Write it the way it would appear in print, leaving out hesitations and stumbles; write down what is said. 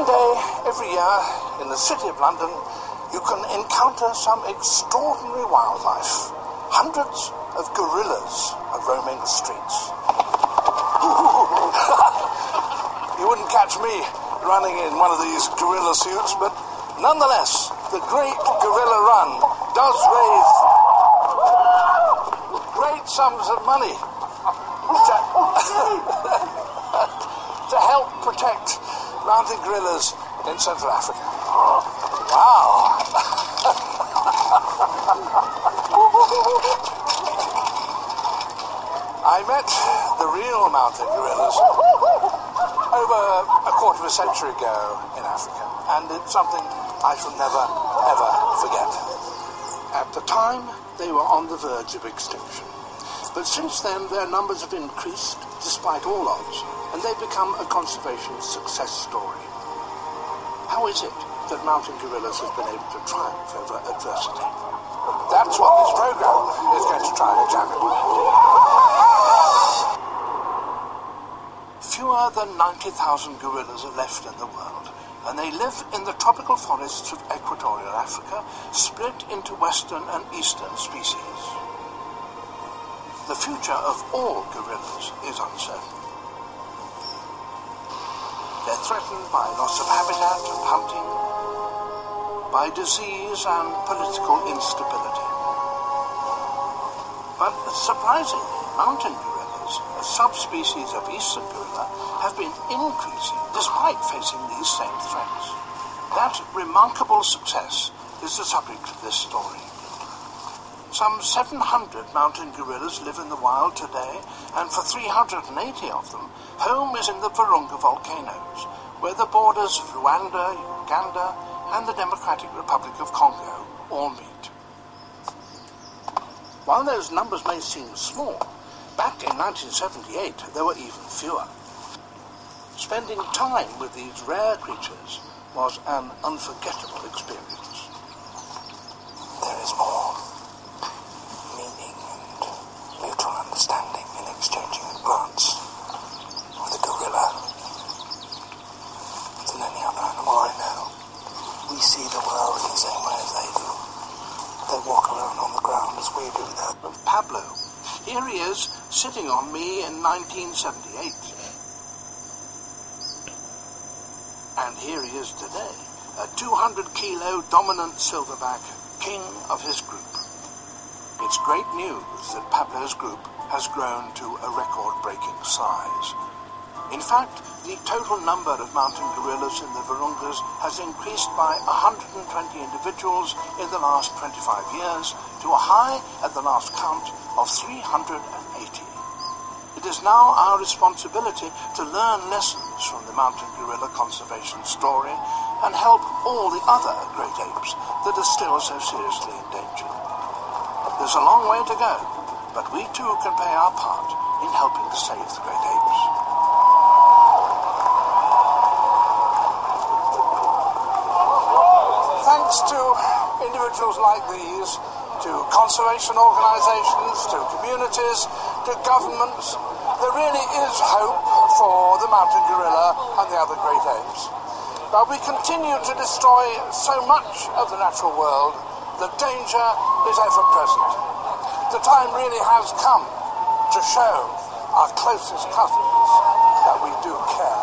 One day, every year, in the city of London, you can encounter some extraordinary wildlife. Hundreds of gorillas are roaming the streets. You wouldn't catch me running in one of these gorilla suits, but nonetheless, the Great Gorilla Run does raise great sums of money to help protect mountain gorillas in Central Africa. Wow! I met the real mountain gorillas over a quarter of a century ago in Africa, and it's something I shall never, ever forget. At the time, they were on the verge of extinction. But since then, their numbers have increased despite all odds, and they've become a conservation success story. How is it that mountain gorillas have been able to triumph over adversity? That's what this program is going to try and examine. Fewer than 90,000 gorillas are left in the world, and they live in the tropical forests of equatorial Africa, split into western and eastern species. The future of all gorillas is uncertain. They're threatened by loss of habitat and hunting, by disease and political instability. But surprisingly, mountain gorillas, a subspecies of eastern gorilla, have been increasing despite facing these same threats. That remarkable success is the subject of this story. Some 700 mountain gorillas live in the wild today, and for 380 of them, home is in the Virunga volcanoes, where the borders of Rwanda, Uganda, and the Democratic Republic of Congo all meet. While those numbers may seem small, back in 1978 there were even fewer. Spending time with these rare creatures was an unforgettable experience. There is more meaning and mutual understanding in exchanging a glance with a gorilla than any other animal I know. We see the world in the same way as they do. They walk around on the ground as we do that. Pablo, here he is, sitting on me in 1978. And here he is today, a 200-kilo dominant silverback, king of his group. It's great news that Pablo's group has grown to a record-breaking size. In fact, the total number of mountain gorillas in the Virungas has increased by 120 individuals in the last 25 years to a high at the last count of 380. It is now our responsibility to learn lessons from the mountain gorilla conservation story and help all the other great apes that are still so seriously endangered. There's a long way to go, but we too can play our part in helping to save the great apes. Thanks to individuals like these, to conservation organisations, to communities, to governments, there really is hope for the mountain gorilla and the other great apes. But we continue to destroy so much of the natural world that danger is ever present. The time really has come to show our closest cousins that we do care.